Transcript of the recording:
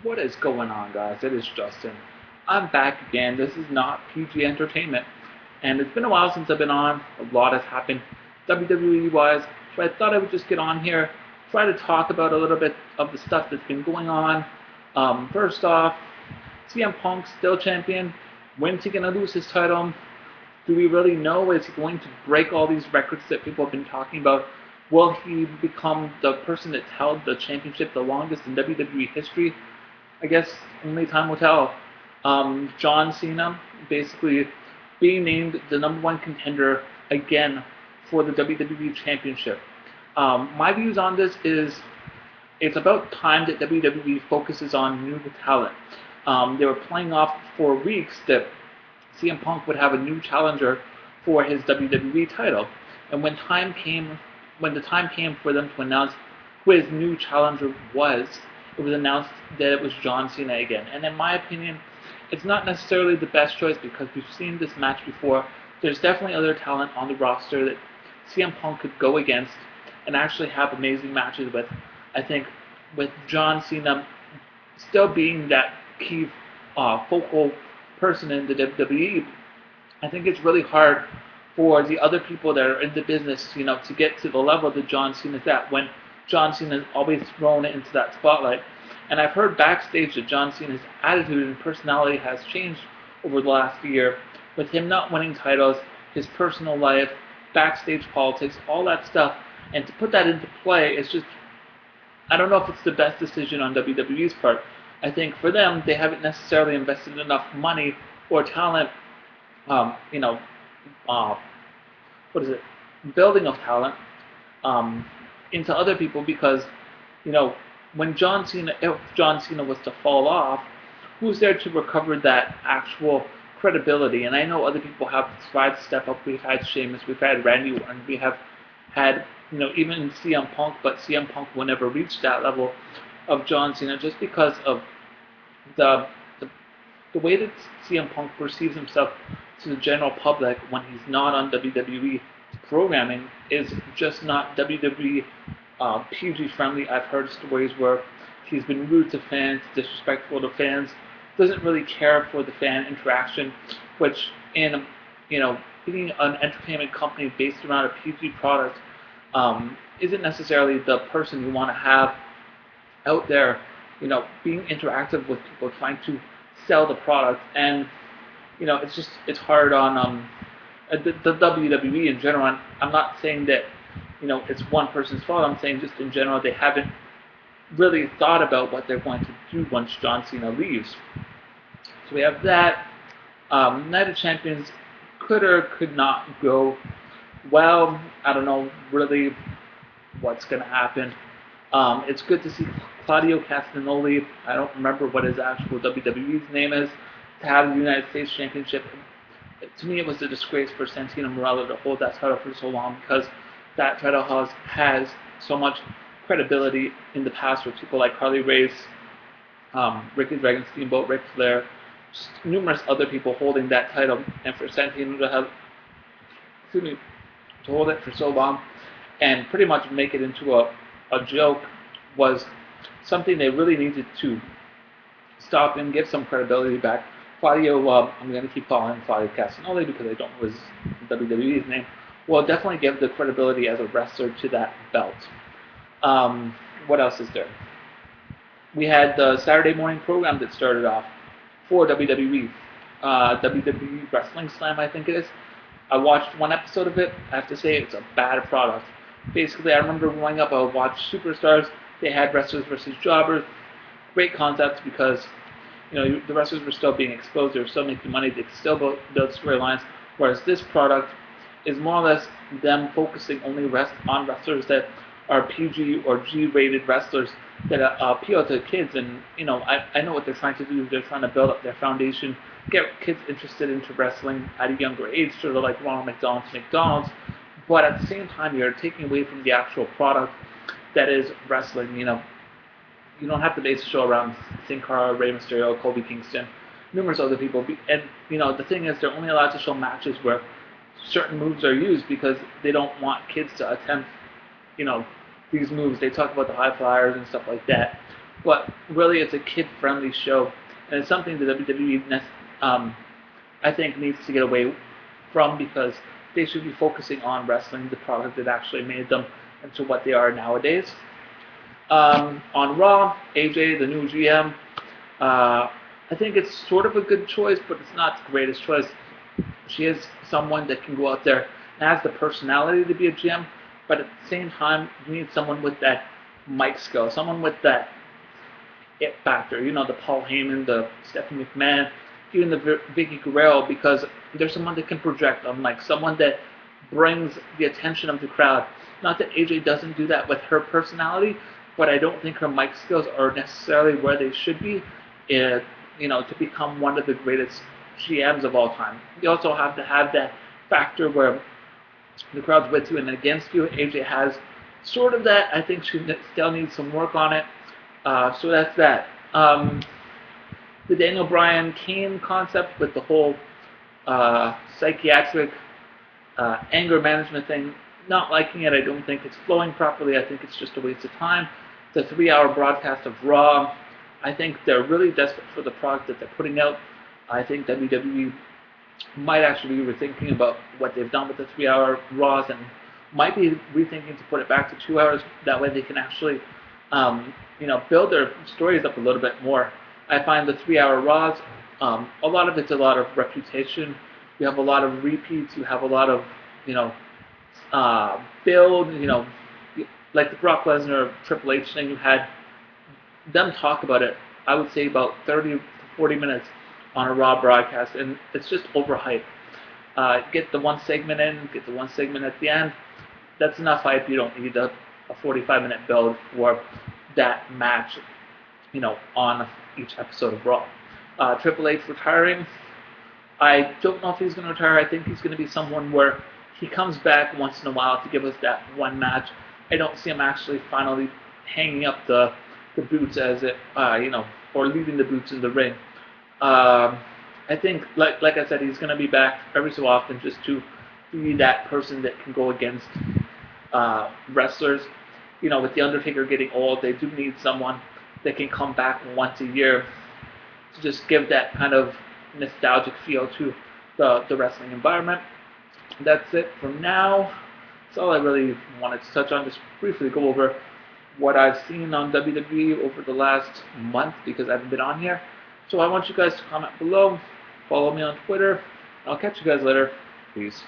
What is going on, guys? It is Justin. I'm back again. This is not PG Entertainment, and it's been a while since I've been on. A lot has happened WWE wise, so I thought I would just get on here, try to talk about a little bit of the stuff that's been going on. First off, CM Punk still champion. When's he gonna lose his title? Do we really know? Is he going to break all these records that people have been talking about? Will he become the person that's held the championship the longest in WWE history? I guess only time will tell. John Cena basically being named the number one contender again for the WWE Championship. My views on this is it's about time that WWE focuses on new talent. They were playing off for weeks that CM Punk would have a new challenger for his WWE title, and when the time came for them to announce who his new challenger was, it was announced that it was John Cena again. And in my opinion, it's not necessarily the best choice because we've seen this match before. There's definitely other talent on the roster that CM Punk could go against and actually have amazing matches with. I think with John Cena still being that key focal person in the WWE, I think it's really hard for the other people that are in the business, to get to the level that John Cena's at when John Cena is always thrown into that spotlight. And I've heard backstage that John Cena's attitude and personality has changed over the last year with him not winning titles, his personal life, backstage politics, all that stuff. And to put that into play, it's just, I don't know if it's the best decision on WWE's part. I think for them, they haven't necessarily invested enough money or talent, um, you know, uh, what is it, building of talent into other people because, when if John Cena was to fall off, who's there to recover that actual credibility? And I know other people have tried to step up. We've had Sheamus, we've had Randy Orton, we have had, even CM Punk, but CM Punk will never reach that level of John Cena just because of the, the the way that CM Punk perceives himself to the general public when he's not on WWE programming is just not WWE PG friendly. I've heard stories where he's been rude to fans, disrespectful to fans, doesn't really care for the fan interaction, which in being an entertainment company based around a PG product isn't necessarily the person you want to have out there, being interactive with people, trying to sell the product, and it's hard on the WWE in general. And I'm not saying that it's one person's fault. I'm saying just in general they haven't really thought about what they're going to do once John Cena leaves. So we have that. Night of Champions could or could not go well. I don't know really what's going to happen. It's good to see Claudio Castagnoli, I don't remember what his actual WWE's name is, to have the United States Championship. To me, it was a disgrace for Santino Marella to hold that title for so long because that title has so much credibility in the past with people like Harley Race, Ricky Dragon Steamboat, Ric Flair, just numerous other people holding that title, and for Santino to hold it for so long and pretty much make it into a joke was something they really needed to stop and give some credibility back. Claudio, I'm going to keep calling him Claudio Castagnoli because I don't know his WWE's name, will definitely give the credibility as a wrestler to that belt. What else is there? We had the Saturday morning program that started off for WWE. WWE Wrestling Slam, I think it is. I watched one episode of it. I have to say it's a bad product. Basically, I remember growing up, I would watch Superstars. They had wrestlers versus jobbers. Great concepts because the wrestlers were still being exposed. They were still making money. They could still build storylines. Whereas this product is more or less them focusing only on wrestlers that are PG or G-rated wrestlers that appeal to kids. And I know what they're trying to do. They're trying to build up their foundation, get kids interested into wrestling at a younger age, sort of like Ronald McDonald's. But at the same time, you're taking away from the actual product that is wrestling. You don't have to base the show around Sin Cara, Rey Mysterio, Kofi Kingston, numerous other people. And the thing is, they're only allowed to show matches where certain moves are used because they don't want kids to attempt, these moves. They talk about the high flyers and stuff like that. but really it's a kid-friendly show, and it's something that WWE I think needs to get away from, because they should be focusing on wrestling, the product that actually made them into what they are nowadays. On Raw, AJ, the new GM, I think it's sort of a good choice, but it's not the greatest choice. She is someone that can go out there and has the personality to be a GM, but at the same time, you need someone with that mic skill, someone with that it factor. You know, the Paul Heyman, the Stephanie McMahon, even the Vicky Guerrero, because there's someone that can project on mic, someone that brings the attention of the crowd. Not that AJ doesn't do that with her personality, but I don't think her mic skills are necessarily where they should be, to become one of the greatest GMs of all time. You also have to have that factor where the crowd's with you and against you. AJ has sort of that. I think she still needs some work on it. So that's that. The Daniel Bryan Kane concept with the whole psychiatric anger management thing, not liking it. I don't think it's flowing properly. I think it's just a waste of time. The 3-hour broadcast of Raw, I think they're really desperate for the product that they're putting out. I think WWE might actually be rethinking about what they've done with the 3-hour Raws, and might be rethinking to put it back to 2 hours. That way they can actually build their stories up a little bit more. I find the 3-hour Raws, a lot of it's a lot of reputation. You have a lot of repeats. You have a lot of, build. Like the Brock Lesnar Triple H thing. You had them talk about it. I would say about 30 to 40 minutes on a Raw broadcast, and it's just overhyped. Get the one segment in, get the one segment at the end. That's enough hype. You don't need a 45-minute build for that match, on each episode of Raw. Triple H retiring. I don't know if he's going to retire. I think he's going to be someone where he comes back once in a while to give us that one match. I don't see him actually finally hanging up the boots as it, or leaving the boots in the ring. I think, like I said, he's going to be back every so often just to be that person that can go against wrestlers. With The Undertaker getting old, they do need someone that can come back once a year to just give that kind of nostalgic feel to the wrestling environment. That's it for now. That's all I really wanted to touch on. Just briefly go over what I've seen on WWE over the last month, because I haven't been on here. So I want you guys to comment below, follow me on Twitter. I'll catch you guys later. Peace.